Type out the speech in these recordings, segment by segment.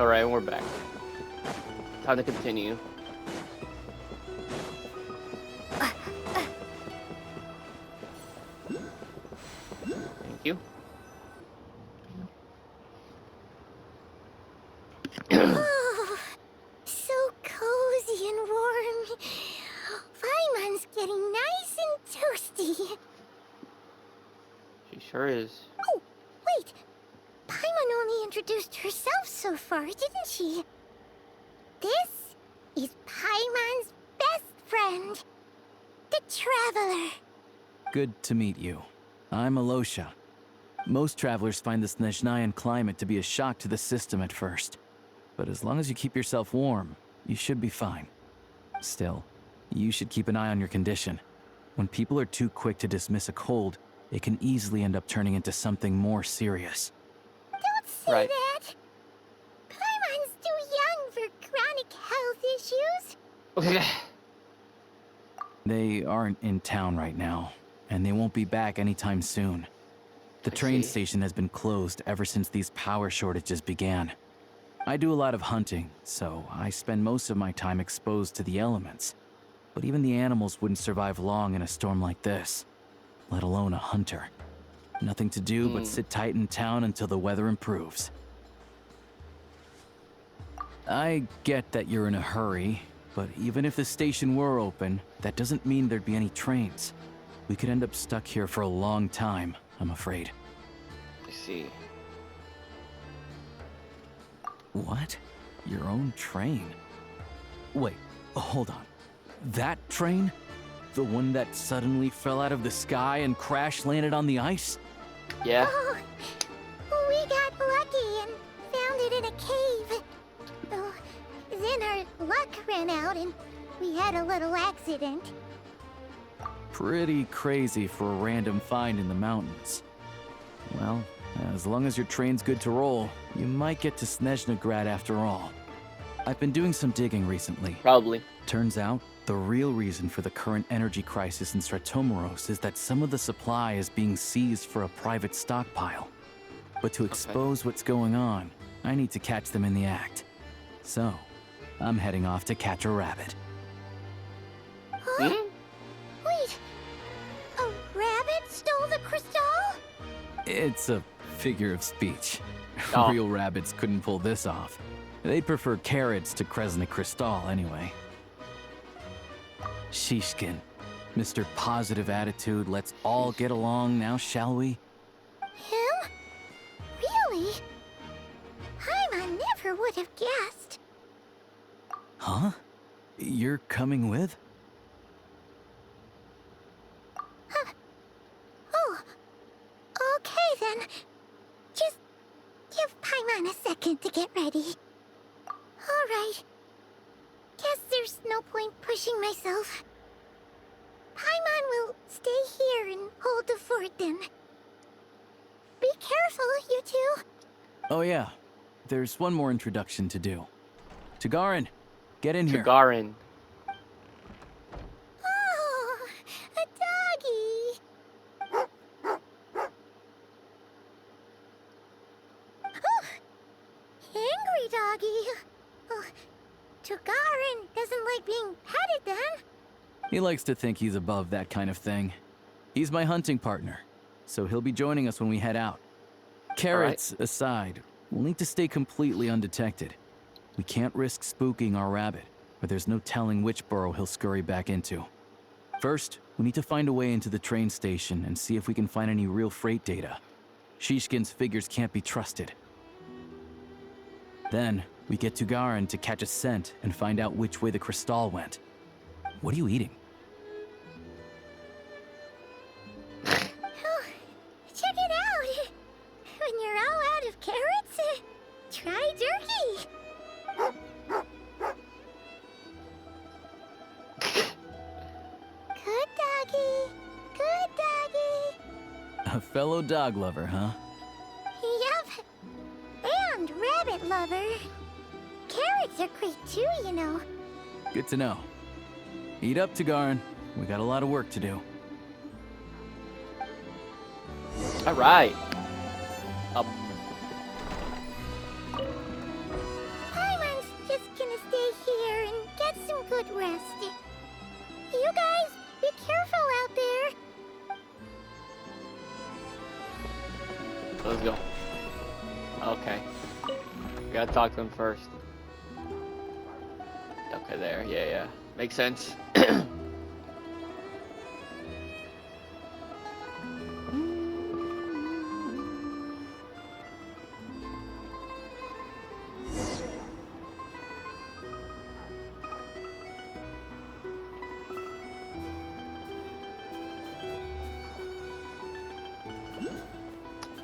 Alright, we're back. Time to continue. Thank you. Oh, so cozy and warm. Paimon's getting nice and toasty. She sure is. Oh, wait. Paimon only introduced herself so far, didn't she? This is Paimon's best friend, the Traveler. Good to meet you. I'm Alosha. Most travelers find the Snezhnayan climate to be a shock to the system at first. But as long as you keep yourself warm, you should be fine. Still, you should keep an eye on your condition. When people are too quick to dismiss a cold, it can easily end up turning into something more serious. Don't say that. Paimon's too young for chronic health issues. They aren't in town right now, and they won't be back anytime soon. The train station has been closed ever since these power shortages began. I do a lot of hunting, so I spend most of my time exposed to the elements. But even the animals wouldn't survive long in a storm like this, let alone a hunter. Nothing to do but sit tight in town until the weather improves. I get that you're in a hurry, but even if the station were open, that doesn't mean there'd be any trains. We could end up stuck here for a long time, I'm afraid. I see. What? Your own train? Wait, hold on. That train? The one that suddenly fell out of the sky and crash landed on the ice? Yeah. Oh, we got lucky and found it in a cave. Oh, then our luck ran out and we had a little accident. Pretty crazy for a random find in the mountains. Well, as long as your train's good to roll, you might get to Snezhnaya after all. I've been doing some digging recently. Probably. Turns out, the real reason for the current energy crisis in Stratomeros is that some of the supply is being seized for a private stockpile. But to expose what's going on, I need to catch them in the act. So, I'm heading off to catch a rabbit. Huh? Wait, a rabbit stole the crystal? It's a figure of speech. Oh. Real rabbits couldn't pull this off. They'd prefer carrots to Kresna Crystal anyway. Shishkin, Mr. Positive Attitude, let's all get along now, shall we? Him? Really? Paimon never would have guessed. Huh? You're coming with? Oh, okay then. Just give Paimon a second to get ready. Alright. Guess there's no point pushing myself. Paimon will stay here and hold the fort then. Be careful, you two. Oh yeah, there's one more introduction to do. Tagarin, get in here. Tagarin. Oh, a doggy. Oh, angry doggy. Oh, Tagarin doesn't like being petted then. He likes to think he's above that kind of thing. He's my hunting partner, so he'll be joining us when we head out. Carrots aside, we'll need to stay completely undetected. We can't risk spooking our rabbit, but there's no telling which burrow he'll scurry back into. First, we need to find a way into the train station and see if we can find any real freight data. Shishkin's figures can't be trusted. Then, we get to Garin to catch a scent and find out which way the crystal went. What are you eating? Oh, check it out. When you're all out of carrots, try jerky. Good doggy. Good doggy. A fellow dog lover, huh? Yep. And rabbit lover. Carrots are great too, you know. Good to know. Eat up, Tagarin. We got a lot of work to do. Alright. We gotta talk to him first. Okay, there. Yeah, yeah. Makes sense.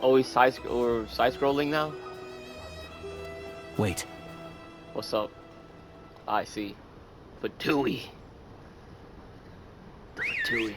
Always side scrolling now. Wait, What's up? I see. Pt2. The Pt2.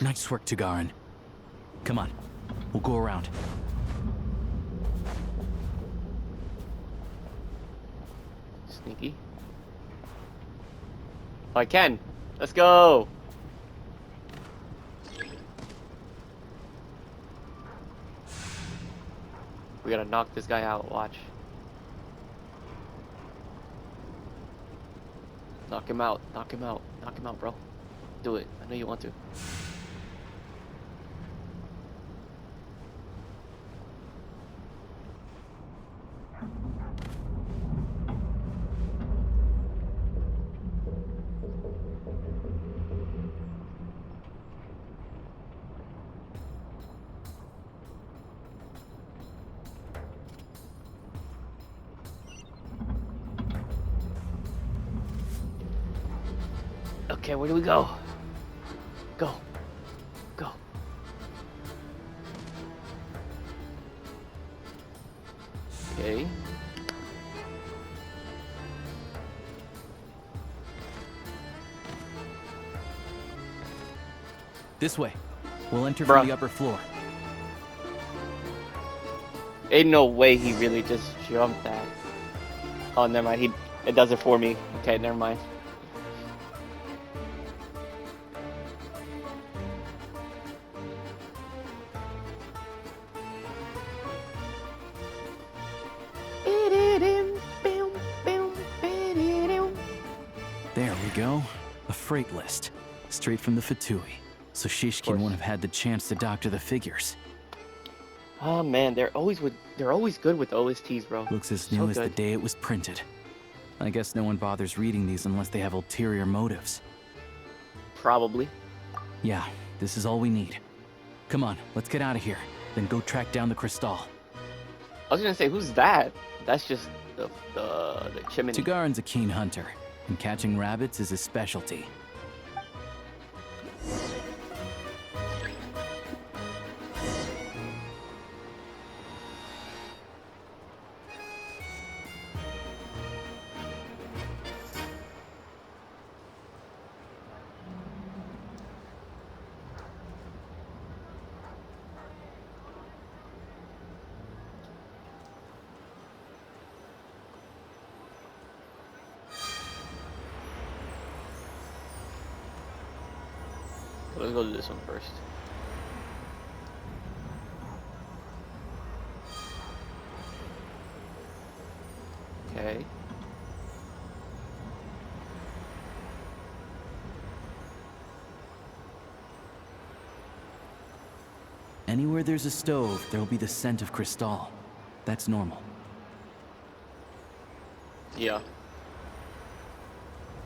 nice work, Tagarin. Come on, we'll go around. Sneaky. Oh, I can. Let's go. We gotta knock this guy out. Watch. Knock him out. Knock him out. Knock him out, bro. Do it. I know you want to. Okay, where do we go? Go. Go. Okay. This way. We'll enter Bruh. from the upper floor. Ain't no way he really just jumped that. Oh, never mind. It does it for me. Okay, never mind. There we go. A freight list. Straight from the Pt2. So Shishkin won't have had the chance to doctor the figures. Oh man, they're always good with OSTs, bro. Looks as So new as the good. day it was printed. I guess no one bothers reading these unless they have ulterior motives. Probably. Yeah, this is all we need. Come on, let's get out of here. Then go track down the crystal. I was gonna say, who's that? That's just the chimney. Tagarin's a keen hunter, and catching rabbits is his specialty. Let's go to this one first. Okay. Anywhere there's a stove, there'll be the scent of crystal. That's normal. Yeah.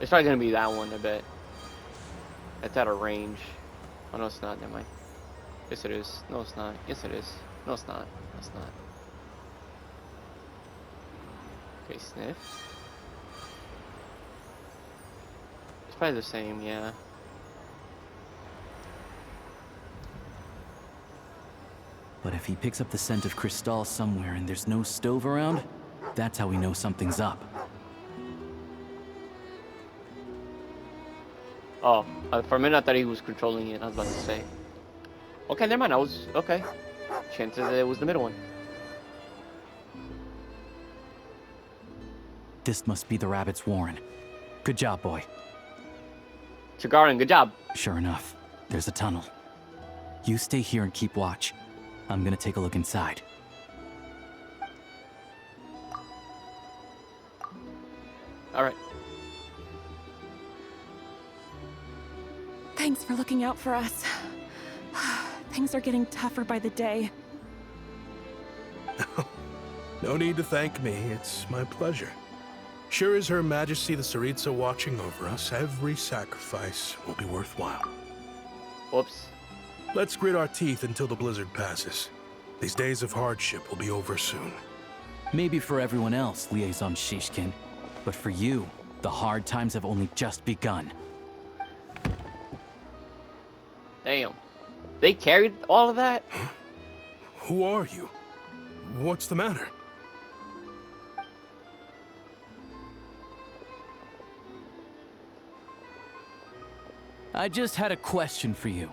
It's probably gonna be that one, I bet. It's out of range. Oh no, it's not. Never mind. Yes, it is. No, it's not. Yes, it is. No, it's not. No, it's not. Okay, sniff. It's probably the same, yeah. But if he picks up the scent of crystal somewhere and there's no stove around, that's how we know something's up. Oh, for a minute I thought he was controlling it. I was about to say. Okay, never mind. I was okay. Chances it was the middle one. This must be the rabbit's warren. Good job, boy. Tagarin, good job. Sure enough, there's a tunnel. You stay here and keep watch. I'm gonna take a look inside. Alright. Thanks for looking out for us. Things are getting tougher by the day. No need to thank me. It's my pleasure. Sure as Her Majesty the Tsaritsa watching over us, every sacrifice will be worthwhile. Whoops. Let's grit our teeth until the blizzard passes. These days of hardship will be over soon. Maybe for everyone else, Liaison Shishkin. But for you, the hard times have only just begun. Damn. They carried all of that? Who are you? What's the matter? I just had a question for you.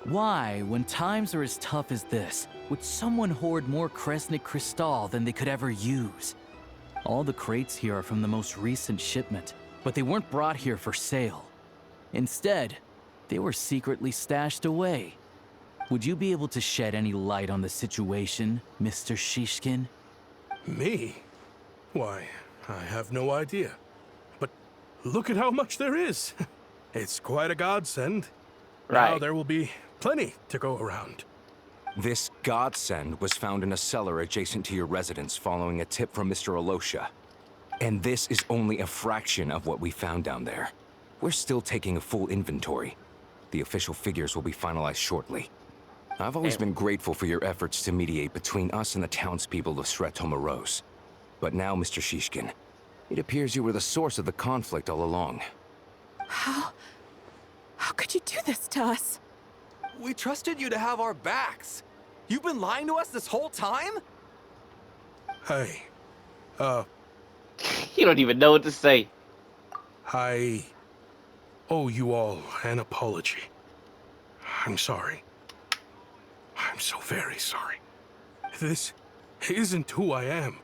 Why, when times are as tough as this, would someone hoard more Kresnik Crystal than they could ever use? All the crates here are from the most recent shipment, but they weren't brought here for sale. Instead, they were secretly stashed away. Would you be able to shed any light on the situation, Mr. Shishkin? Me? Why, I have no idea. But look at how much there is. It's quite a godsend. Now Right. there will be plenty to go around. This godsend was found in a cellar adjacent to your residence following a tip from Mr. Alosha. And this is only a fraction of what we found down there. We're still taking a full inventory. The official figures will be finalized shortly. I've always been grateful for your efforts to mediate between us and the townspeople of Sretomaros. But now, Mr. Shishkin, it appears you were the source of the conflict all along. How could you do this to us? We trusted you to have our backs. You've been lying to us this whole time? Hey, You don't even know what to say. I owe you all an apology. I'm sorry. I'm so very sorry. This isn't who I am.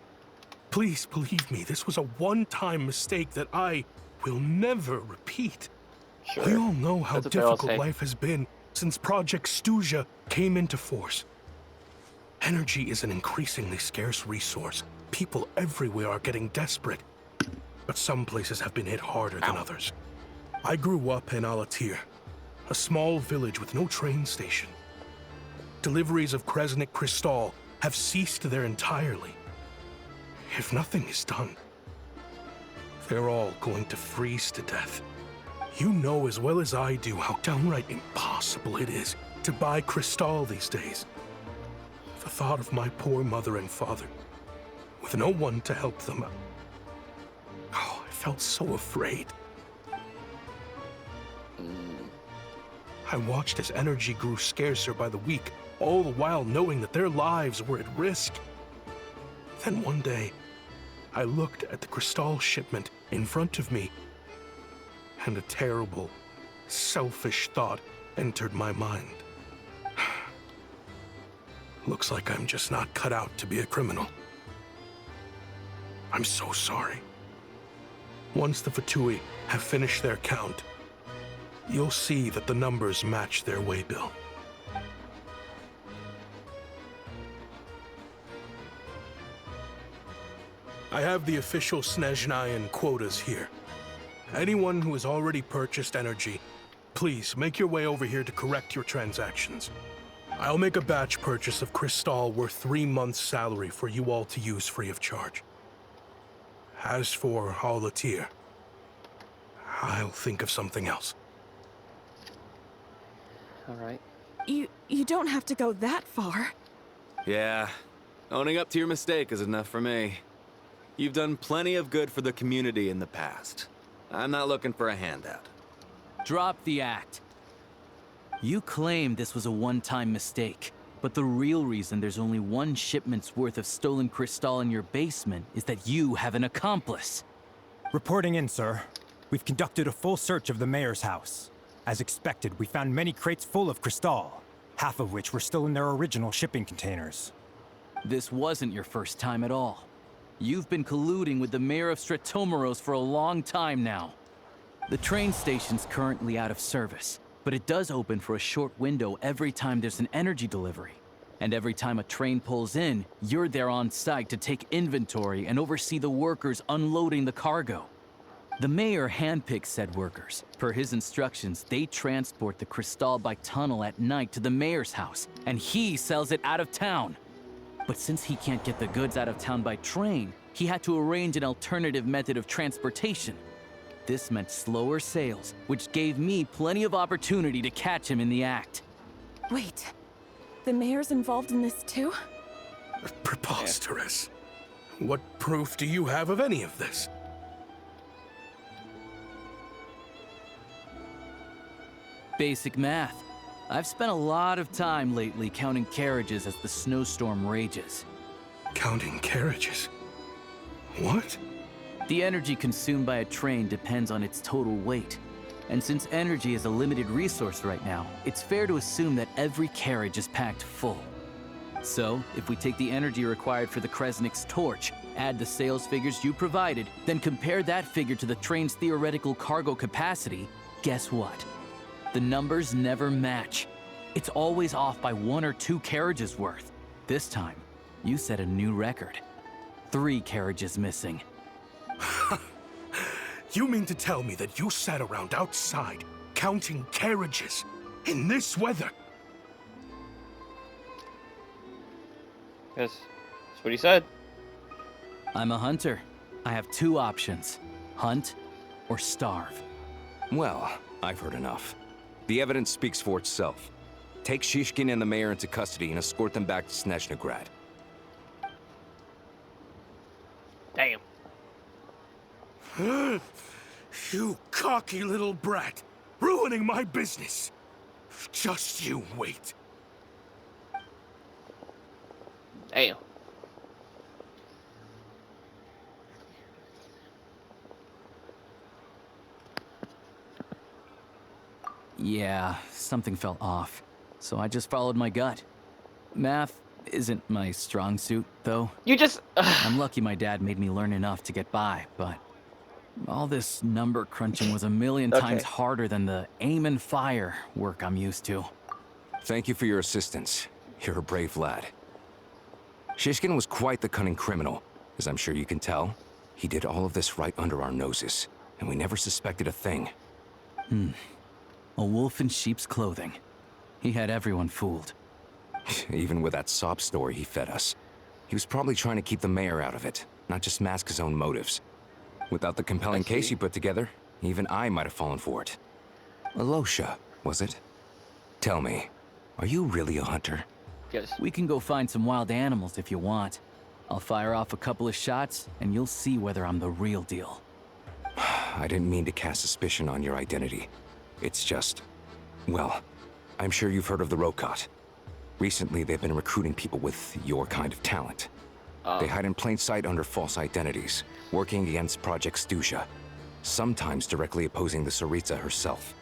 Please believe me, this was a one-time mistake that I will never repeat. Sure. We all know how That's what they all difficult say. life has been since Project Stuja came into force. Energy is an increasingly scarce resource. People everywhere are getting desperate. But some places have been hit harder than others. I grew up in Alatir, a small village with no train station. Deliveries of Kresnik Crystal have ceased there entirely. If nothing is done, they're all going to freeze to death. You know as well as I do how downright impossible it is to buy Crystal these days. The thought of my poor mother and father, with no one to help them out. Oh, I felt so afraid. I watched as energy grew scarcer by the week, all the while knowing that their lives were at risk. Then one day, I looked at the Crystal shipment in front of me, and a terrible, selfish thought entered my mind. Looks like I'm just not cut out to be a criminal. I'm so sorry. Once the Fatui have finished their count, you'll see that the numbers match their waybill. I have the official Snezhnayan quotas here. Anyone who has already purchased energy, please make your way over here to correct your transactions. I'll make a batch purchase of Crystal worth 3 months' salary for you all to use free of charge. As for Alatir, I'll think of something else. Alright. You don't have to go that far. Yeah, owning up to your mistake is enough for me. You've done plenty of good for the community in the past. I'm not looking for a handout. Drop the act. You claim this was a one-time mistake, but the real reason there's only one shipment's worth of stolen Crystal in your basement is that you have an accomplice. Reporting in, sir. We've conducted a full search of the mayor's house. As expected, we found many crates full of Crystal, half of which were still in their original shipping containers. This wasn't your first time at all. You've been colluding with the mayor of Sretomaros for a long time now. The train station's currently out of service, but it does open for a short window every time there's an energy delivery. And every time a train pulls in, you're there on site to take inventory and oversee the workers unloading the cargo. The mayor handpicks said workers. Per his instructions, they transport the crystal by tunnel at night to the mayor's house, and he sells it out of town. But since he can't get the goods out of town by train, he had to arrange an alternative method of transportation. This meant slower sales, which gave me plenty of opportunity to catch him in the act. Wait, the mayor's involved in this too? Preposterous. What proof do you have of any of this? Basic math. I've spent a lot of time lately counting carriages as the snowstorm rages. Counting carriages? What? The energy consumed by a train depends on its total weight. And since energy is a limited resource right now, it's fair to assume that every carriage is packed full. So, if we take the energy required for the Kresnik's torch, add the sales figures you provided, then compare that figure to the train's theoretical cargo capacity, guess what? The numbers never match. It's always off by 1 or 2 carriages worth. This time, you set a new record. 3 carriages missing. You mean to tell me that you sat around outside, counting carriages, in this weather? Yes, that's what he said. I'm a hunter. I have 2 options. Hunt or starve. Well, I've heard enough. The evidence speaks for itself. Take Shishkin and the mayor into custody and escort them back to Snezhnaya. Damn. You cocky little brat, ruining my business. Just you wait. Damn. Yeah, something felt off. So I just followed my gut. Math isn't my strong suit, though. You just... I'm lucky my dad made me learn enough to get by, but all this number crunching was a million times harder than the aim and fire work I'm used to. Thank you for your assistance. You're a brave lad. Shishkin was quite the cunning criminal, as I'm sure you can tell. He did all of this right under our noses, and we never suspected a thing. A wolf in sheep's clothing. He had everyone fooled. Even with that sob story he fed us. He was probably trying to keep the mayor out of it, not just mask his own motives. Without the compelling case he put together, even I might have fallen for it. Alosha, was it? Tell me, are you really a hunter? Yes. We can go find some wild animals if you want. I'll fire off a couple of shots, and you'll see whether I'm the real deal. I didn't mean to cast suspicion on your identity. It's just... well, I'm sure you've heard of the Rokot. Recently, they've been recruiting people with your kind of talent. They hide in plain sight under false identities, working against Project Stuzha, sometimes directly opposing the Tsaritsa herself.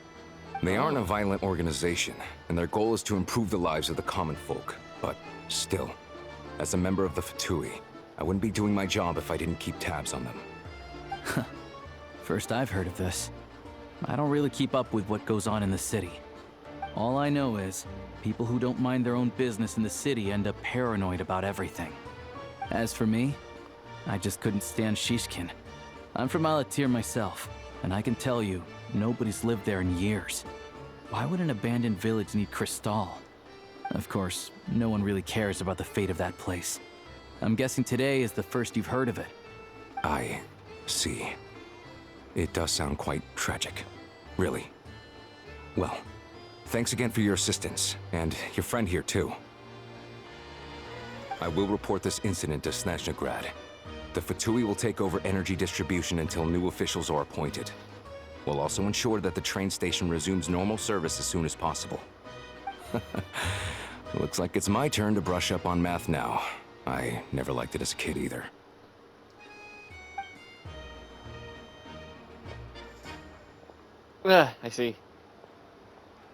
They aren't a violent organization, and their goal is to improve the lives of the common folk. But still, as a member of the pt2, I wouldn't be doing my job if I didn't keep tabs on them. First I've heard of this. I don't really keep up with what goes on in the city. All I know is, people who don't mind their own business in the city end up paranoid about everything. As for me, I just couldn't stand Shishkin. I'm from Alatir myself, and I can tell you, nobody's lived there in years. Why would an abandoned village need crystal? Of course, no one really cares about the fate of that place. I'm guessing today is the first you've heard of it. I see. It does sound quite tragic. Really. Well, thanks again for your assistance, and your friend here too. I will report this incident to Snezhnaya. The pt2 will take over energy distribution until new officials are appointed. We'll also ensure that the train station resumes normal service as soon as possible. Looks like it's my turn to brush up on math now. I never liked it as a kid either. I see.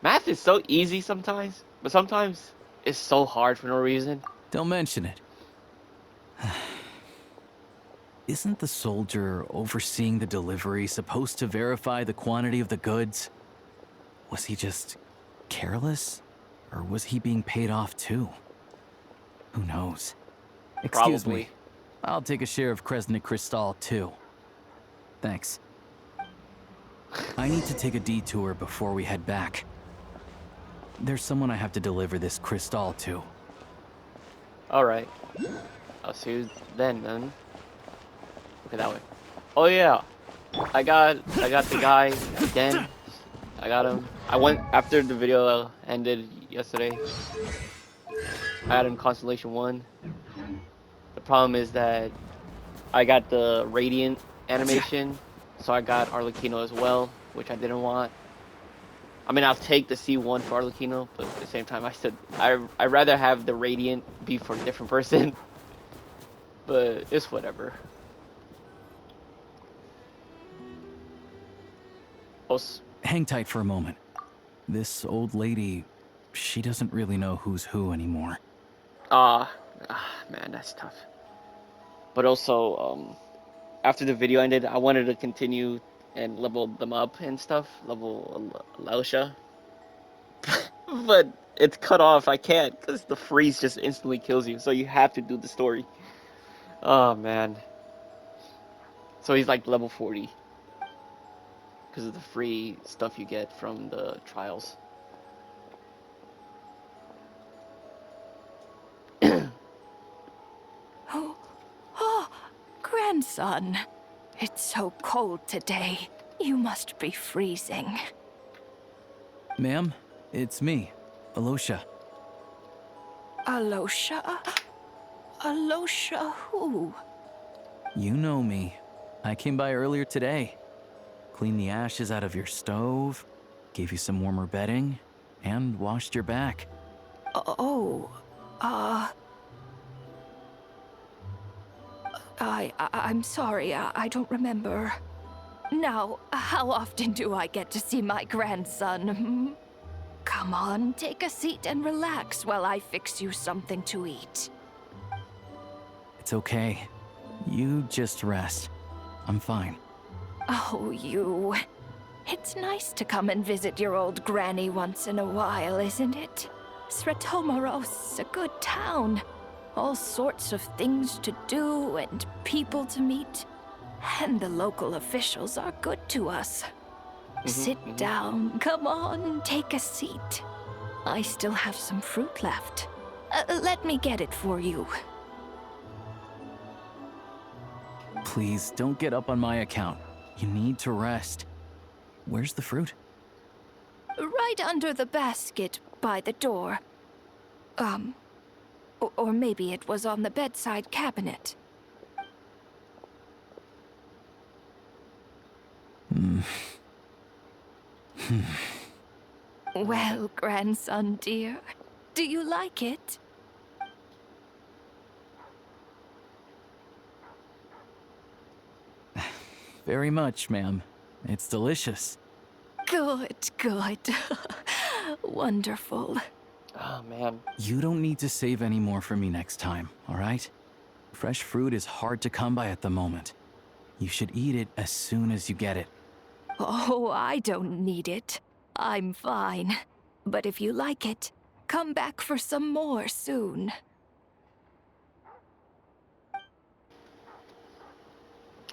Math is so easy sometimes, but sometimes it's so hard for no reason. Don't mention it. Isn't the soldier overseeing the delivery supposed to verify the quantity of the goods? Was he just careless? Or was he being paid off too? Who knows? Excuse Probably. me. I'll take a share of Kresnik Crystal too. Thanks. I need to take a detour before we head back. There's someone I have to deliver this crystal to. Alright. I'll see you then. Look at that way. Oh yeah. I got the guy again. I got him. I went after the video ended yesterday. I had him Constellation 1. The problem is that I got the Radiant animation, so I got Arlecchino as well, which I didn't want. I mean, I'll take the C1 for Arlecchino, but at the same time, I said I'd rather have the Radiant be for a different person. But it's whatever. Hang tight for a moment. This old lady, she doesn't really know who's who anymore. Man, that's tough. But also, after the video ended, I wanted to continue and level them up and stuff. Level Lausha. But it's cut off. I can't, because the freeze just instantly kills you. So you have to do the story. Oh, man. So he's like level 40. Because of the free stuff you get from the trials. Grandson. It's so cold today. You must be freezing. Ma'am, it's me, Alosha. Alosha? Alosha who? You know me. I came by earlier today. Cleaned the ashes out of your stove, gave you some warmer bedding, and washed your back. I'm sorry, I don't remember. Now, how often do I get to see my grandson? Hmm? Come on, take a seat and relax while I fix you something to eat. It's okay. You just rest. I'm fine. Oh, you. It's nice to come and visit your old granny once in a while, isn't it? Sretomoros is a good town. All sorts of things to do and people to meet. And the local officials are good to us. Sit down. Come on, take a seat. I still have some fruit left. Let me get it for you. Please, don't get up on my account. You need to rest. Where's the fruit? Right under the basket by the door. Or maybe it was on the bedside cabinet. Well, grandson dear, do you like it? Very much, ma'am. It's delicious. Good, good. Wonderful. Oh, man. You don't need to save any more for me next time, all right? Fresh fruit is hard to come by at the moment. You should eat it as soon as you get it. Oh, I don't need it. I'm fine. But if you like it, come back for some more soon.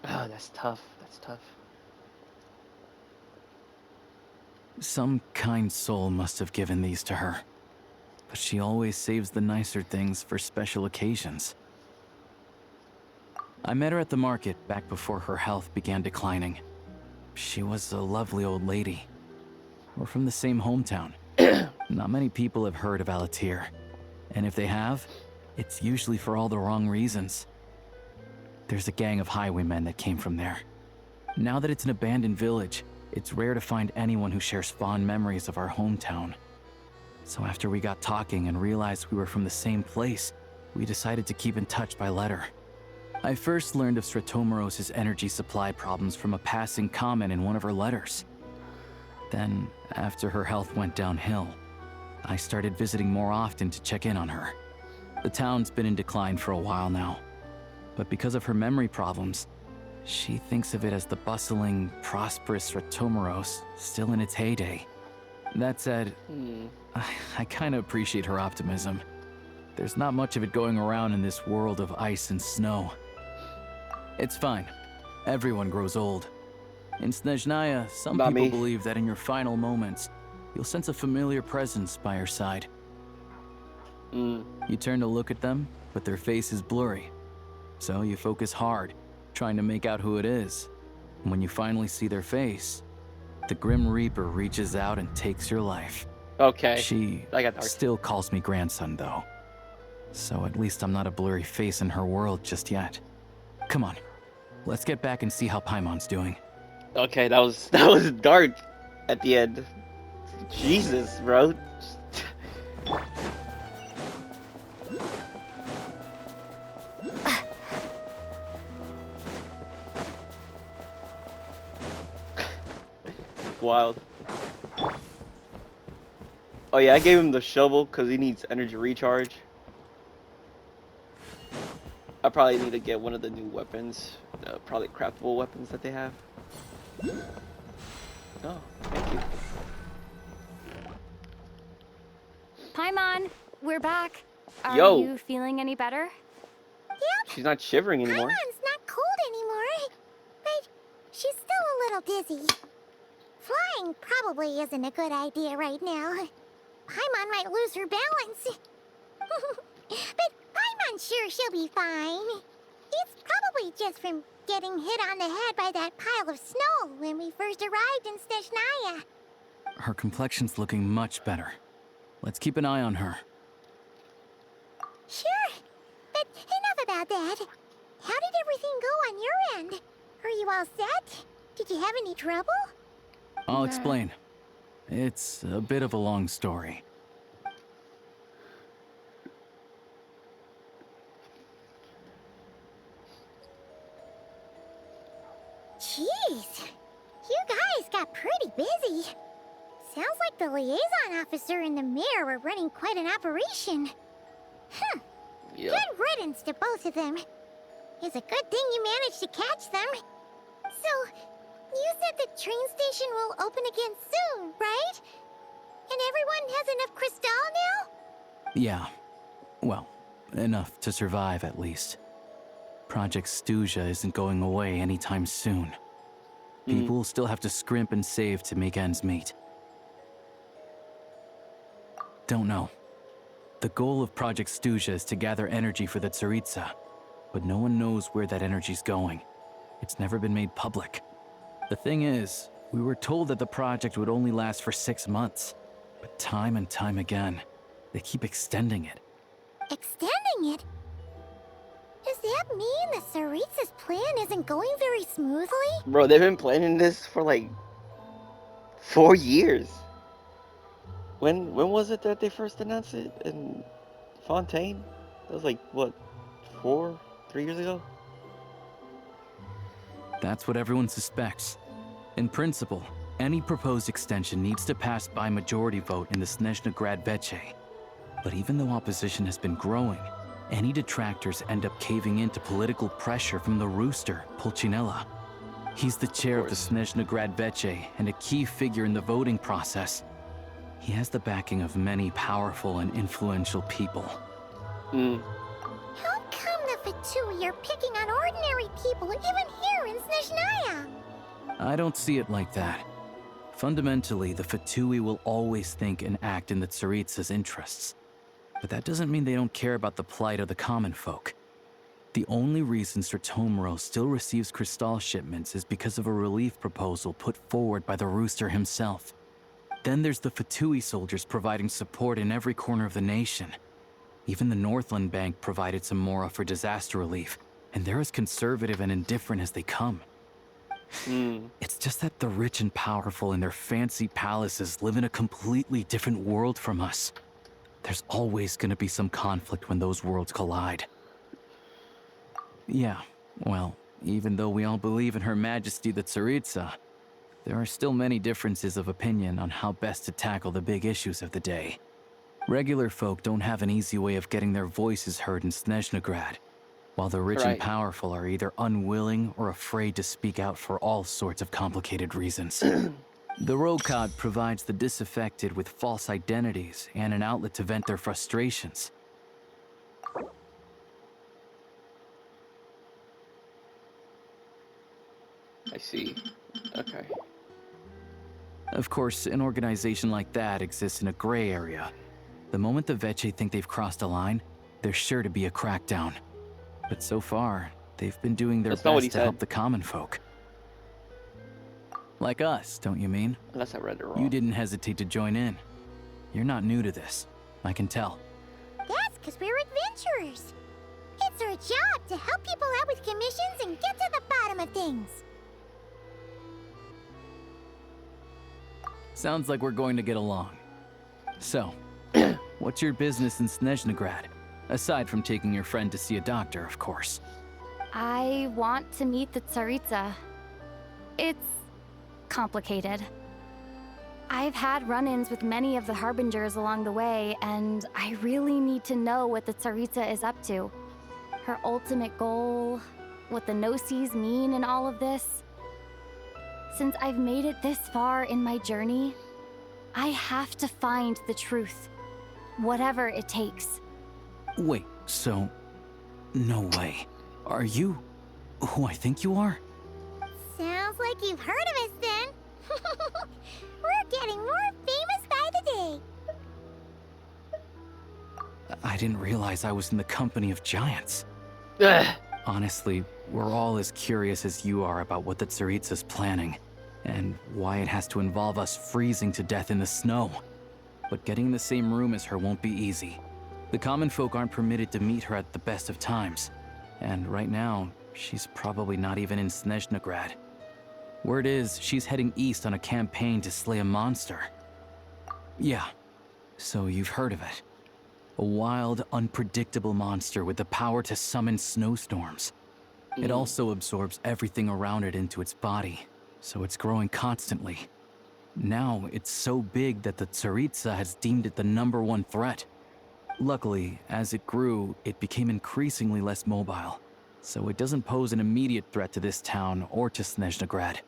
Oh, that's tough. That's tough. Some kind soul must have given these to her. But she always saves the nicer things for special occasions. I met her at the market back before her health began declining. She was a lovely old lady. We're from the same hometown. Not many people have heard of Alatir. And if they have, it's usually for all the wrong reasons. There's a gang of highwaymen that came from there. Now that it's an abandoned village, it's rare to find anyone who shares fond memories of our hometown. So after we got talking and realized we were from the same place, we decided to keep in touch by letter. I first learned of Sretomoros' energy supply problems from a passing comment in one of her letters. Then, after her health went downhill, I started visiting more often to check in on her. The town's been in decline for a while now, but because of her memory problems, she thinks of it as the bustling, prosperous Sretomoros still in its heyday. That said, I kind of appreciate her optimism. There's not much of it going around in this world of ice and snow. It's fine. Everyone grows old. In Snezhnaya, some Not people me. believe that in your final moments, you'll sense a familiar presence by your side. You turn to look at them, but their face is blurry. So you focus hard, trying to make out who it is. And when you finally see their face, the Grim Reaper reaches out and takes your life. Okay. She I got dark. still calls me grandson, though. So at least I'm not a blurry face in her world just yet. Come on, let's get back and see how Paimon's doing. Okay, that was dark at the end. Jesus, bro. Wild. Oh yeah, I gave him the shovel because he needs energy recharge. I probably need to get one of the new weapons, probably craftable weapons that they have. Oh, thank you. Paimon, we're back. Are Yo. you feeling any better? Yep, She's not shivering anymore. Paimon's not cold anymore. But she's still a little dizzy. Flying probably isn't a good idea right now. Paimon might lose her balance. But Paimon's sure she'll be fine. It's probably just from getting hit on the head by that pile of snow when we first arrived in Snezhnaya. Her complexion's looking much better. Let's keep an eye on her. Sure, but enough about that. How did everything go on your end? Are you all set? Did you have any trouble? I'll explain. It's a bit of a long story. Jeez, you guys got pretty busy. Sounds like the liaison officer and the mayor were running quite an operation. Yeah. Good riddance to both of them. It's a good thing you managed to catch them. So, you said the train station will open again soon, right? And everyone has enough crystal now? Yeah. Well, enough to survive at least. Project Stuzha isn't going away anytime soon. People will still have to scrimp and save to make ends meet. Don't know. The goal of Project Stuzha is to gather energy for the Tsaritsa, but no one knows where that energy's going. It's never been made public. The thing is, we were told that the project would only last for 6 months, but time and time again, they keep extending it. Extending it? Does that mean the Tsaritsa's plan isn't going very smoothly? Bro, they've been planning this for like 4 years. When was it that they first announced it? In Fontaine? That was like, what, 3 years ago? That's what everyone suspects. In principle, any proposed extension needs to pass by majority vote in the Snezhnaya Veche. But even though opposition has been growing, any detractors end up caving into political pressure from the rooster, Pulcinella. He's the chair of the Snezhnaya Veche and a key figure in the voting process. He has the backing of many powerful and influential people. How come the pt2 are picking on ordinary people even here in Snezhnaya? I don't see it like that. Fundamentally, the Fatui will always think and act in the Tsaritsa's interests. But that doesn't mean they don't care about the plight of the common folk. The only reason Sir Tomoro still receives crystal shipments is because of a relief proposal put forward by the Rooster himself. Then there's the Fatui soldiers providing support in every corner of the nation. Even the Northland Bank provided some mora for disaster relief, and they're as conservative and indifferent as they come. It's just that the rich and powerful in their fancy palaces live in a completely different world from us. There's always gonna be some conflict when those worlds collide. Yeah, well, even though we all believe in Her Majesty the Tsaritsa, there are still many differences of opinion on how best to tackle the big issues of the day. Regular folk don't have an easy way of getting their voices heard in Snezhnaya, while the rich and powerful are either unwilling or afraid to speak out for all sorts of complicated reasons. The Rokad provides the disaffected with false identities and an outlet to vent their frustrations. I see. Okay. Of course, an organization like that exists in a gray area. The moment the Veche think they've crossed a line, there's sure to be a crackdown. But so far, they've been doing their That's not what he best to said. help the common folk. Like us, don't you mean? Unless I read it wrong. You didn't hesitate to join in. You're not new to this. I can tell. That's because we're adventurers. It's our job to help people out with commissions and get to the bottom of things. Sounds like we're going to get along. So, what's your business in Snezhnagrad? Aside from taking your friend to see a doctor, of course. I want to meet the Tsaritsa. It's complicated. I've had run-ins with many of the Harbingers along the way, and I really need to know what the Tsaritsa is up to. Her ultimate goal, what the Gnosis mean in all of this. Since I've made it this far in my journey, I have to find the truth, whatever it takes. Wait, so... No way. Are you who I think you are? Sounds like you've heard of us then. We're getting more famous by the day. I didn't realize I was in the company of giants. Ugh. Honestly, we're all as curious as you are about what the Tsaritsa's planning, and why it has to involve us freezing to death in the snow. But getting in the same room as her won't be easy. The common folk aren't permitted to meet her at the best of times, and right now, she's probably not even in Snezhnagrad. Word is, she's heading east on a campaign to slay a monster. Yeah, so you've heard of it. A wild, unpredictable monster with the power to summon snowstorms. It also absorbs everything around it into its body, so it's growing constantly. Now, it's so big that the Tsaritsa has deemed it the #1 threat. Luckily, as it grew, it became increasingly less mobile, so it doesn't pose an immediate threat to this town or to Snezhnagrad.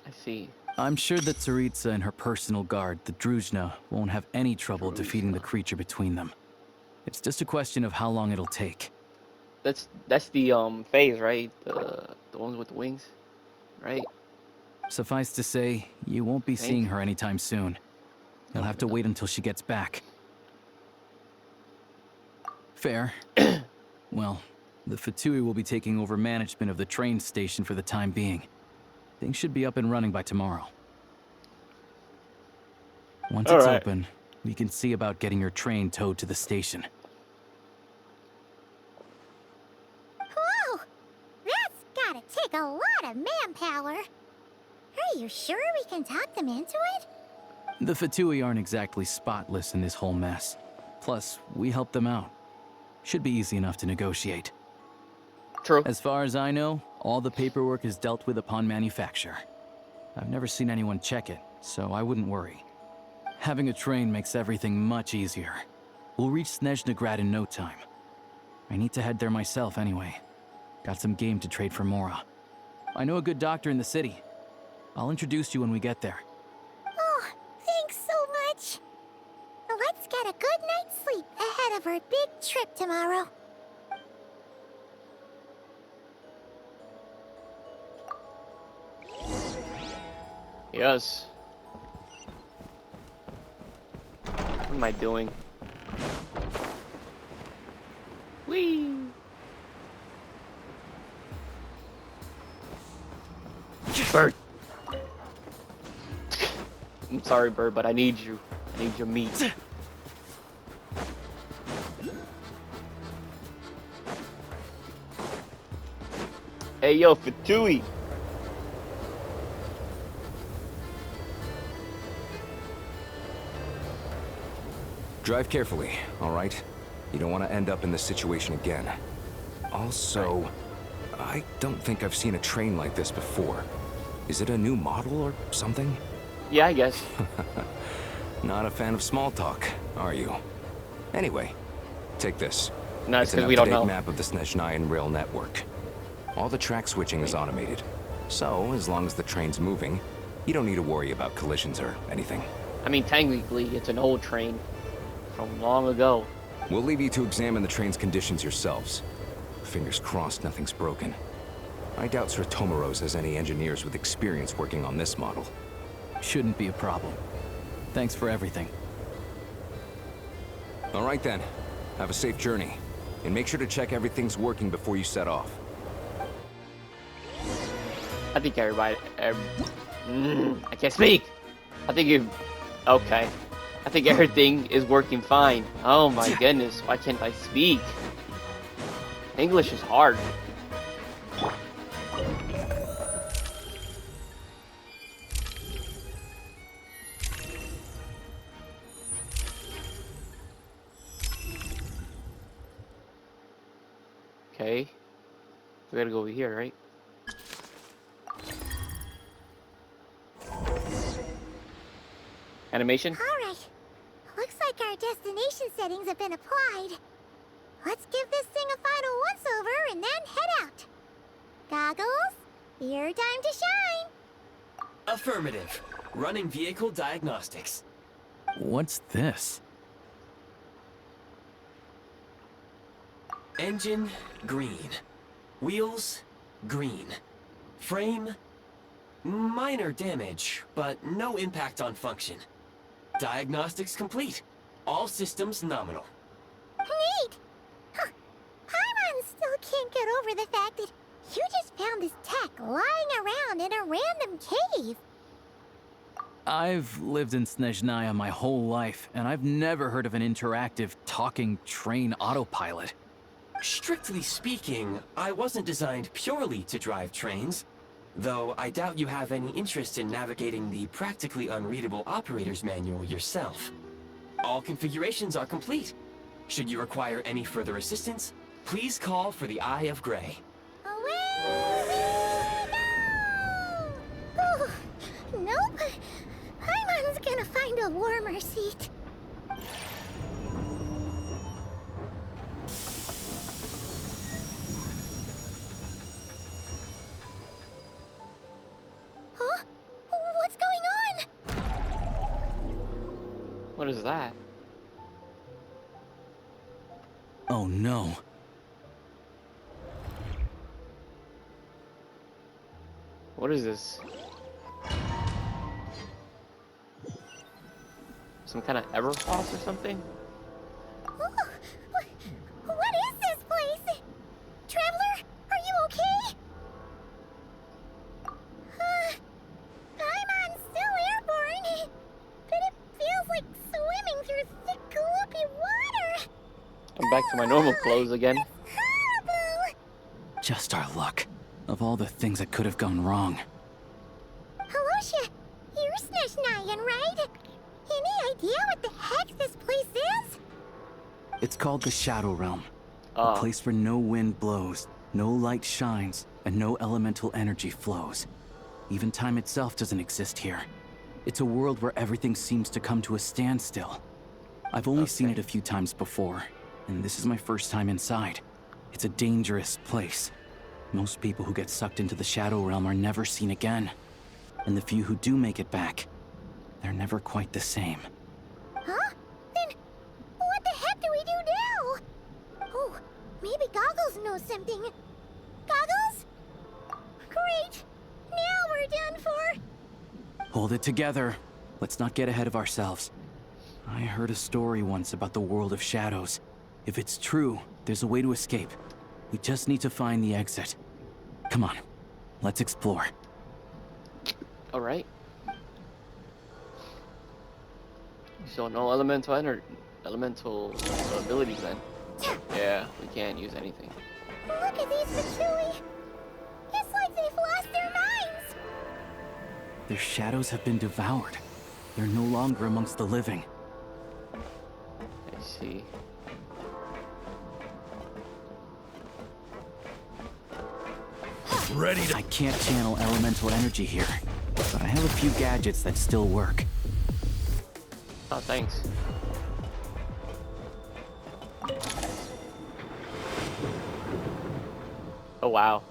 I see. I'm sure that Tsaritsa and her personal guard, the Druzhna, won't have any trouble defeating the creature between them. It's just a question of how long it'll take. That's the phase, right? The ones with the wings, right? Suffice to say, you won't be seeing her anytime soon. You'll have to wait until she gets back. Fair. Well, the Fatui will be taking over management of the train station for the time being. Things should be up and running by tomorrow. Once it's open, we can see about getting your train towed to the station. Whoa! That's gotta take a lot of manpower. Are you sure we can talk them into it? The Fatui aren't exactly spotless in this whole mess. Plus, we helped them out. Should be easy enough to negotiate. True. As far as I know, all the paperwork is dealt with upon manufacture. I've never seen anyone check it, so I wouldn't worry. Having a train makes everything much easier. We'll reach Snezhnagrad in no time. I need to head there myself anyway. Got some game to trade for Mora. I know a good doctor in the city. I'll introduce you when we get there. Oh, thanks so much. Let's get a good night's sleep ahead of our big trip tomorrow. Yes. What am I doing? Whee! Bird! I'm sorry, Bird, but I need you. I need your meat. Hey, yo, Fatui! Drive carefully, all right? You don't want to end up in this situation again. Also, I don't think I've seen a train like this before. Is it a new model or something? Yeah, I guess. Not a fan of small talk, are you? Anyway, take this. No, it's an because we don't up-to-date know. map of the Snezhnaya rail network. All the track switching is automated. So, as long as the train's moving, You don't need to worry about collisions or anything. I mean, technically, it's an old train from long ago. We'll leave you to examine the train's conditions yourselves. Fingers crossed nothing's broken. I doubt Sir Tomoros has any engineers with experience working on this model. Shouldn't be a problem. Thanks for everything. All right then. Have a safe journey. And make sure to check everything's working before you set off. I think everybody... I can't speak! I think you... Okay. I think everything is working fine. Oh my goodness, why can't I speak? English is hard. Okay. We gotta go over here, right? Animation? Alright. Looks like our destination settings have been applied. Let's give this thing a final once-over and then head out. Goggles, your time to shine. Affirmative. Running vehicle diagnostics. What's this? Engine, green. Wheels, green. Frame, minor damage, but no impact on function. Diagnostics complete. All systems nominal. Neat! Huh. Paimon still can't get over the fact that you just found this tech lying around in a random cave. I've lived in Snezhnaya my whole life, and I've never heard of an interactive, talking train autopilot. Strictly speaking, I wasn't designed purely to drive trains, though I doubt you have any interest in navigating the practically unreadable operator's manual yourself. All configurations are complete. Should you require any further assistance, please call for the Eye of Grey. Away we go! Ooh, nope. Paimon's gonna find a warmer seat. Huh? What's going on? What is that? Oh no. What is this? Some kind of Everfrost or something? Oh, what is this place? Traveler, are you okay? Paimon's still airborne, but it feels like swimming through thick, gloopy water. I'm back to my normal clothes again. Horrible! Just our luck. Of all the things that could have gone wrong. Alosha, you're Snezhnayan, right? Any idea what the heck this place is? It's called the Shadow Realm. Oh. A place where no wind blows, no light shines, and no elemental energy flows. Even time itself doesn't exist here. It's a world where everything seems to come to a standstill. I've only seen it a few times before, and this is my first time inside. It's a dangerous place. Most people who get sucked into the Shadow Realm are never seen again. And the few who do make it back, they're never quite the same. Huh? Then what the heck do we do now? Oh, maybe Goggles knows something. Goggles? Great! Now we're done for! Hold it together. Let's not get ahead of ourselves. I heard a story once about the world of shadows. If it's true, there's a way to escape. We just need to find the exit. Come on, let's explore. All right. So no elemental abilities then. Yeah, we can't use anything. Look at these patchouli! It's like they've lost their minds! Their shadows have been devoured. They're no longer amongst the living. I see. Ready to... I can't channel elemental energy here, but I have a few gadgets that still work. Oh, thanks. Oh, wow.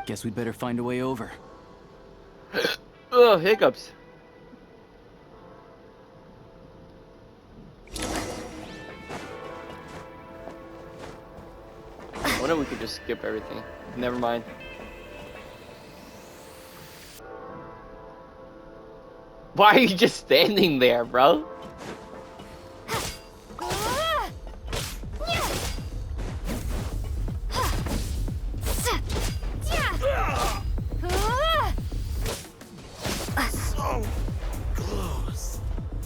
Guess we'd better find a way over. Ugh, hiccups. I wonder if we could just skip everything. Never mind. Why are you just standing there, bro?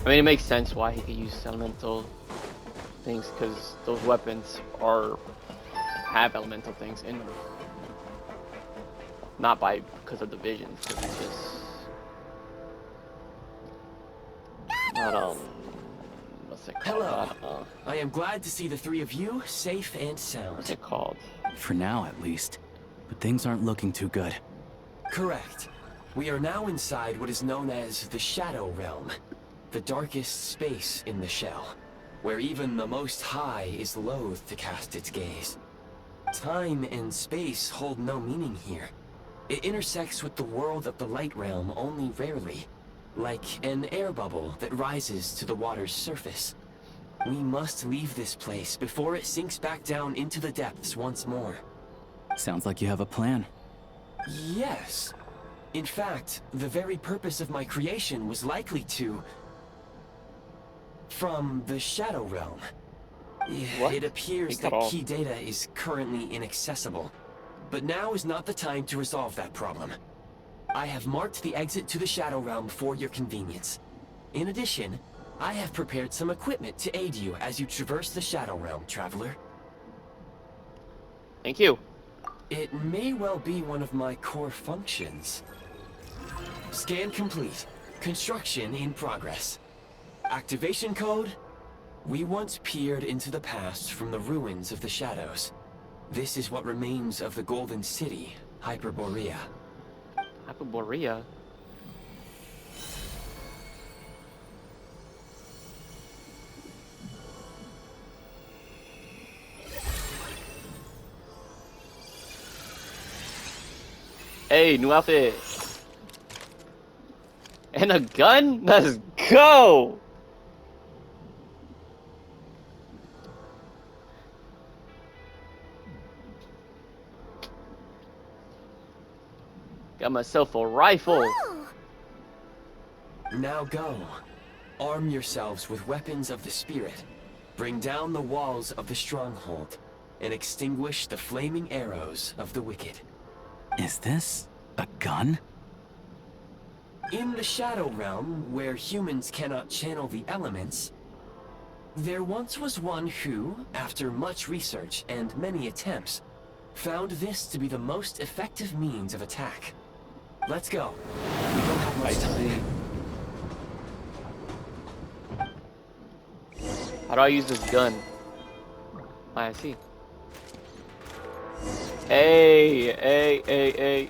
I mean, it makes sense why he could use elemental things, because those weapons have elemental things in them. Not because of the visions, because it's just what's it called? Hello. I am glad to see the three of you safe and sound. What's it called? For now, at least. But things aren't looking too good. Correct. We are now inside what is known as the Shadow Realm, the darkest space in the shell, where even the Most High is loath to cast its gaze. Time and space hold no meaning here. It intersects with the world of the Light Realm only rarely, like an air bubble that rises to the water's surface. We must leave this place before it sinks back down into the depths once more. Sounds like you have a plan. Yes. In fact, the very purpose of my creation was likely to... from the Shadow Realm. What? It appears that key data is currently inaccessible, but now is not the time to resolve that problem. I have marked the exit to the Shadow Realm for your convenience. In addition, I have prepared some equipment to aid you as you traverse the Shadow Realm, traveler. Thank you. It may well be one of my core functions. Scan complete. Construction in progress. Activation code? We once peered into the past from the ruins of the shadows. This is what remains of the Golden City, Hyperborea. Hyperborea? Hey, new outfit! And a gun? Let's go! Got myself a rifle. Oh. Now go. Arm yourselves with weapons of the spirit. Bring down the walls of the stronghold and extinguish the flaming arrows of the wicked. Is this a gun? In the Shadow Realm, where humans cannot channel the elements, there once was one who, after much research and many attempts, found this to be the most effective means of attack. Let's go. We don't have much time. How do I use this gun? I see. Hey.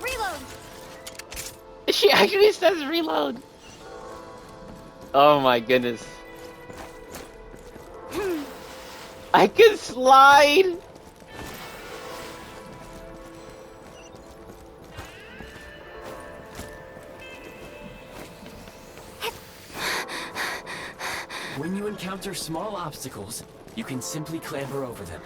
Reload. She actually says reload. Oh my goodness. I can slide. When you encounter small obstacles, you can simply clamber over them.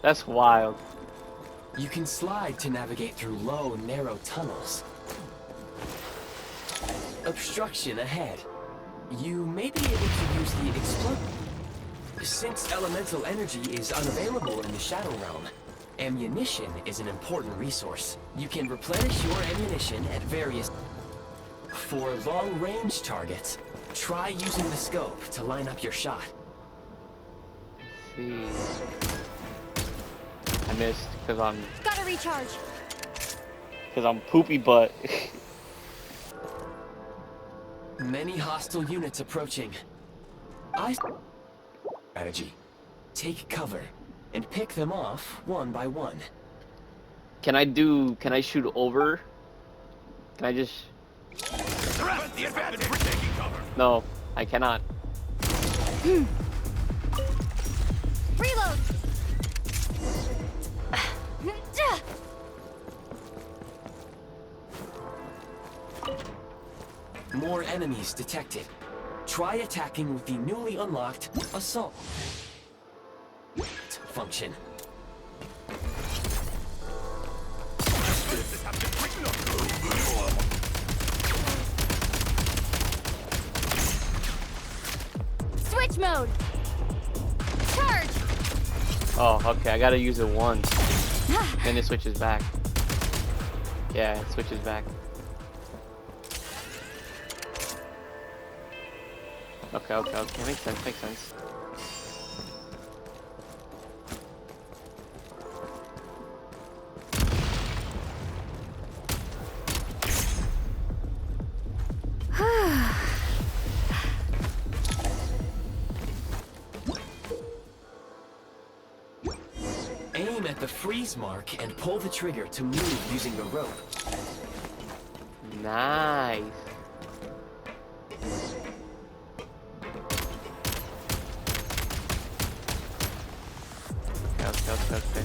That's wild. You can slide to navigate through low, narrow tunnels. Obstruction ahead. You may be able to use the explode. Since elemental energy is unavailable in the Shadow Realm, ammunition is an important resource. You can replenish your ammunition at various... For long-range targets, try using the scope to line up your shot. Let's see. I missed because I'm... Gotta recharge. Because I'm poopy butt. Many hostile units approaching. Strategy. Take cover and pick them off one by one. Can I shoot over? Can I just... The advantage for taking cover. No, I cannot. Reload! More enemies detected. Try attacking with the newly unlocked Assault function. Switch mode! Charge! Oh, okay. I gotta use it once. Then it switches back. Yeah, it switches back. Okay. Makes sense. Aim at the freeze mark and pull the trigger to move using the rope. Nice. Okay.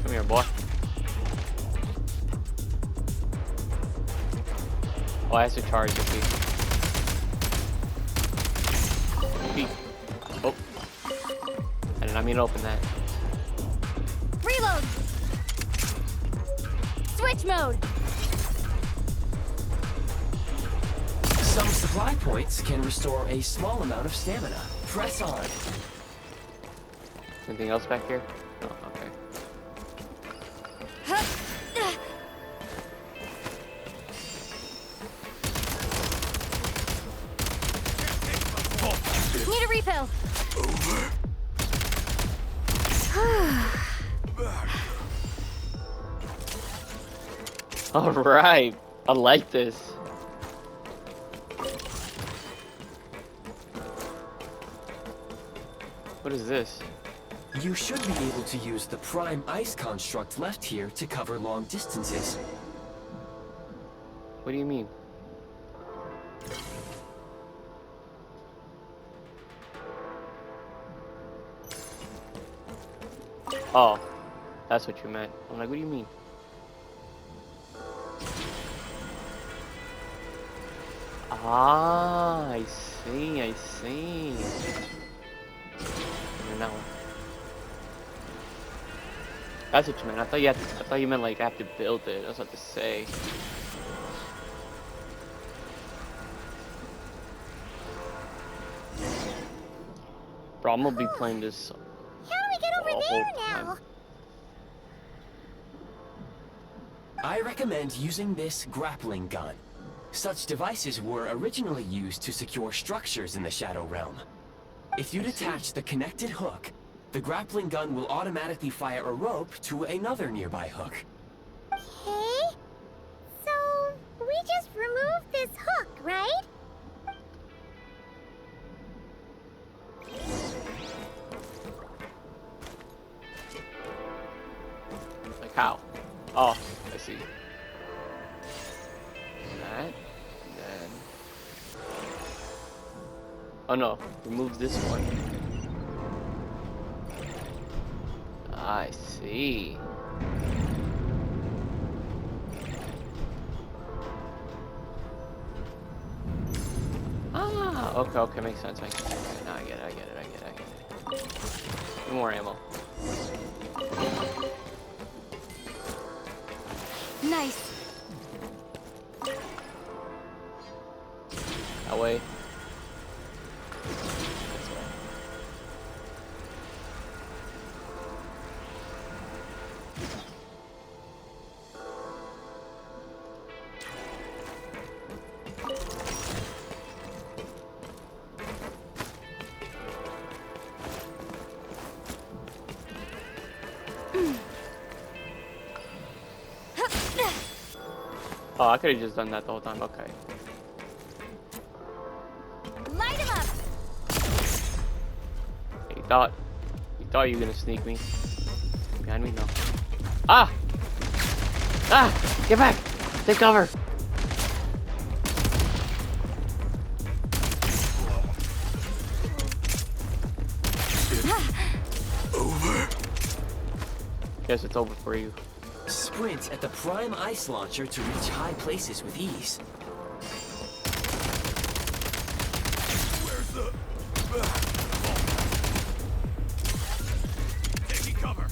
Come here, boy. Oh, I have to charge the key. Oh. I did not mean to open that. Reload! Switch mode! Some supply points can restore a small amount of stamina. Press on. Anything else back here? Oh, okay. Need a refill. All right. I like this. What is this? You should be able to use the prime ice construct left here to cover long distances. What do you mean? Oh, that's what you meant. I'm like, what do you mean? Ah, I see. And then that one. That's what you meant. I thought you meant like I have to build it. That's what to say. Bro, I'm gonna be playing this. How do we get over there now? I recommend using this grappling gun. Such devices were originally used to secure structures in the Shadow Realm. If you detach the connected hook, the grappling gun will automatically fire a rope to another nearby hook. Okay. So, we just removed this hook, right? Like how? Oh, I see. That, and then... Oh no, remove this one. I see. Ah, okay, makes sense. Okay, now I get it. Need more ammo. Nice. That way. Oh, I could have just done that the whole time. Okay. Light him up. Hey, you thought you were gonna sneak me? Behind me? No. Ah! Ah! Get back! Take cover! Guess it's over for you. Sprint at the prime ice launcher to reach high places with ease. Where's the... Taking cover.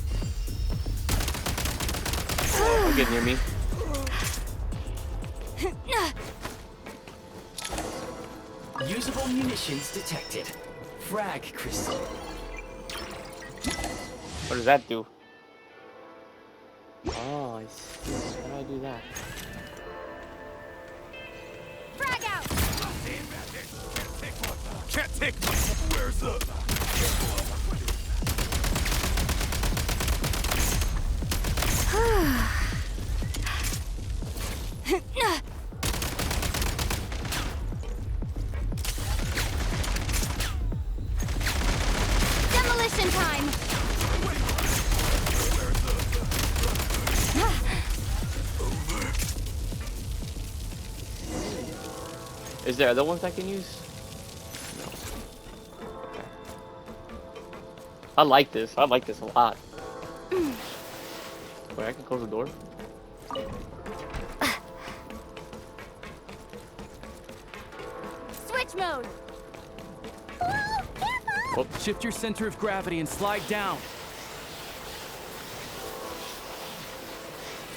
Don't get near me. Usable munitions detected. Frag crystal. What does that do? Oh, I see. How do I do that? Frag out! Can't take much. Where's the... Demolition time! Is there other ones I can use? No. Okay. I like this. I like this a lot. Wait, I can close the door? Switch mode! Oh, Shift your center of gravity and slide down.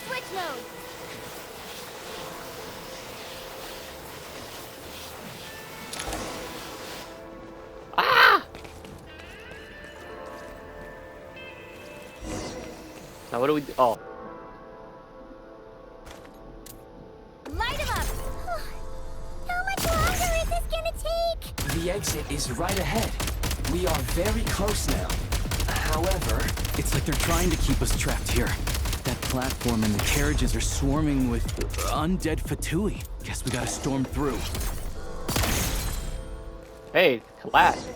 Switch mode! ah! Now what do we do? Oh. Light him up! How much longer is this gonna take? The exit is right ahead. We are very close now. However, It's like they're trying to keep us trapped here. That platform and the carriages are swarming with undead Fatui. Guess we gotta storm through. Hey, collapse.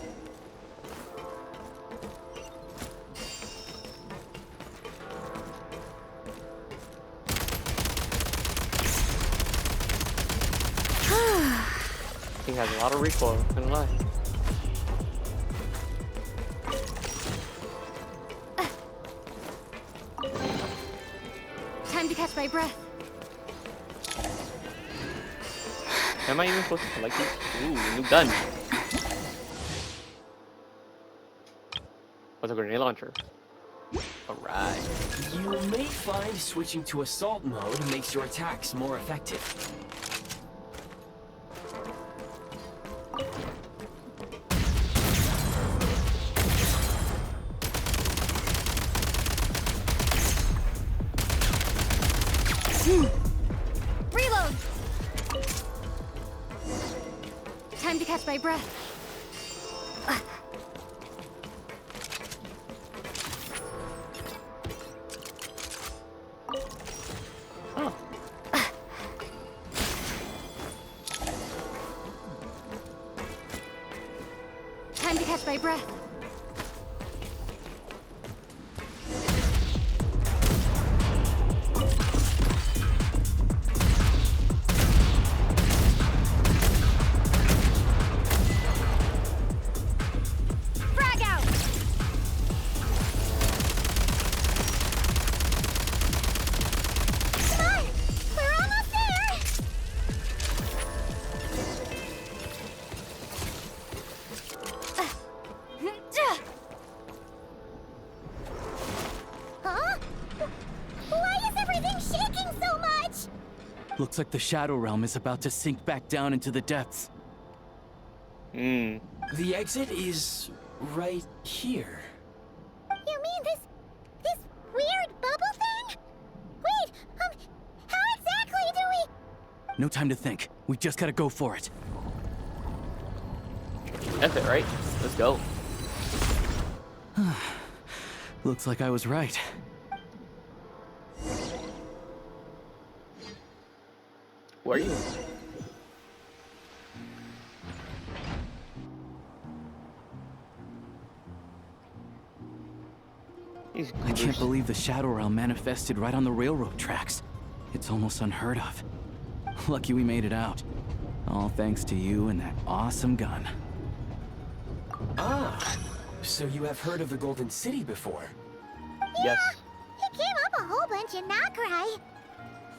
Thing has a lot of recoil, not gonna lie. Time to catch my breath. Am I even supposed to collect it? Ooh, new gun. What's a grenade launcher? Alright. you may find switching to assault mode makes your attacks more effective. Reload! Time to catch my breath. Oh. Time to catch my breath. Frag out! Come on! We're almost there! Huh? Why is everything shaking so much? Looks like the Shadow Realm is about to sink back down into the depths. Hmm. The exit is right here. You mean this weird bubble thing? Wait, how exactly do we... No time to think. We just gotta go for it. That's it, right? Let's go. Looks like I was right. Where are you? These I can't goobers. believe the Shadow Realm manifested right on the railroad tracks. It's almost unheard of. Lucky we made it out. All thanks to you and that awesome gun. Ah, so you have heard of the Golden City before? Yes. It flinch and not cry.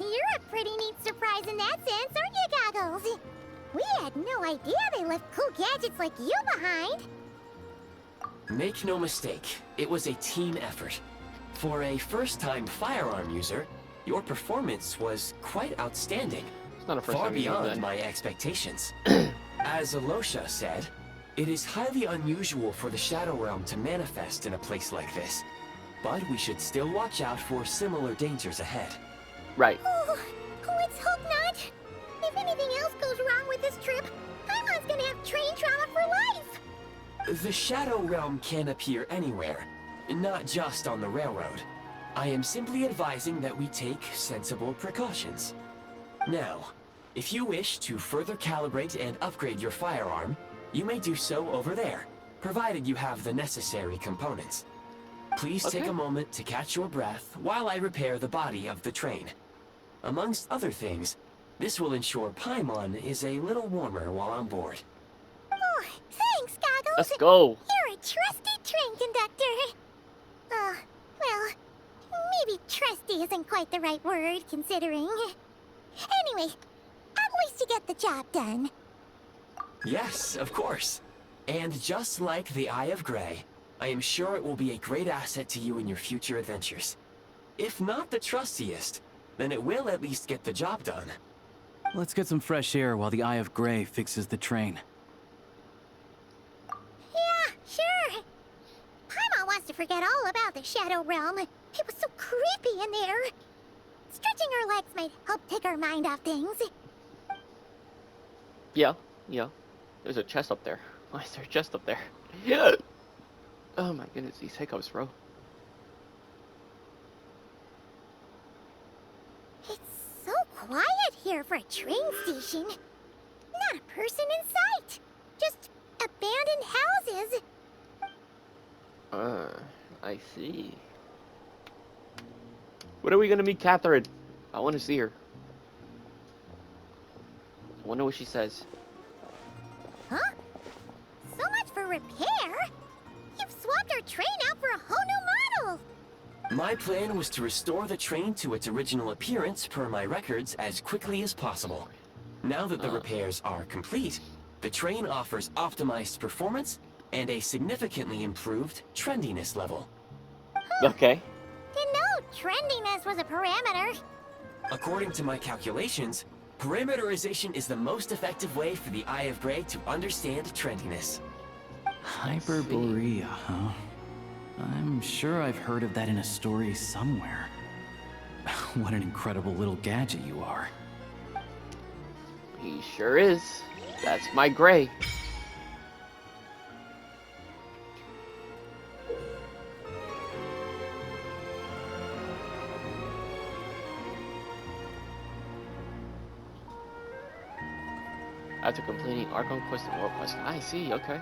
You're a pretty neat surprise in that sense, aren't you, Goggles? We had no idea they left cool gadgets like you behind. Make no mistake, it was a team effort. For a first-time firearm user, your performance was quite outstanding. It's not a first Far time using beyond that. my expectations. As Alosha said, it is highly unusual for the Shadow Realm to manifest in a place like this. But we should still watch out for similar dangers ahead. Right. Oh, let's hope not. If anything else goes wrong with this trip, Paimon's gonna have train trauma for life. The Shadow Realm can appear anywhere, not just on the railroad. I am simply advising that we take sensible precautions. Now, if you wish to further calibrate and upgrade your firearm, you may do so over there, provided you have the necessary components. Please take Okay. a moment to catch your breath while I repair the body of the train. Amongst other things, this will ensure Paimon is a little warmer while on board. Oh, thanks, Goggles. Let's go. You're a trusty train conductor. Well, maybe trusty isn't quite the right word, considering. Anyway, at least you get the job done. Yes, of course. And just like the Eye of Grey, I am sure it will be a great asset to you in your future adventures. If not the trustiest, then it will at least get the job done. Let's get some fresh air while the Eye of Grey fixes the train. Yeah, sure. Paimon wants to forget all about the Shadow Realm. It was so creepy in there. Stretching our legs might help take our mind off things. Yeah. There's a chest up there. Why is there a chest up there? Yeah. Oh my goodness, these hiccups, bro. It's so quiet here for a train station. Not a person in sight. Just abandoned houses. I see. When are we gonna meet Catherine? I want to see her. I wonder what she says. Huh? So much for repair. You've swapped our train out for a whole new model. My plan was to restore the train to its original appearance per my records as quickly as possible. Now that the repairs are complete, the train offers optimized performance and a significantly improved trendiness level. Okay. Didn't know trendiness was a parameter. According to my calculations, parameterization is the most effective way for the Eye of Grey to understand trendiness. Hyperborea, huh? I'm sure I've heard of that in a story somewhere. What an incredible little gadget you are. He sure is. That's my Gray. After completing Archon Quest and War Quest. I see, okay.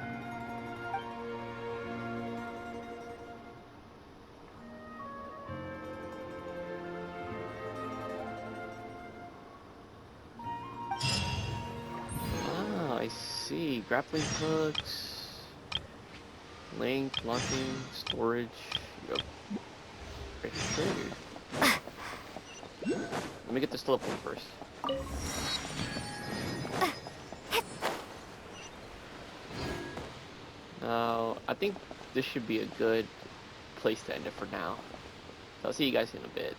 Ah, I see. Grappling hooks, link, locking, storage. Yep. Okay. Let me get this teleport first. Now, I think this should be a good place to end it for now. So I'll see you guys in a bit.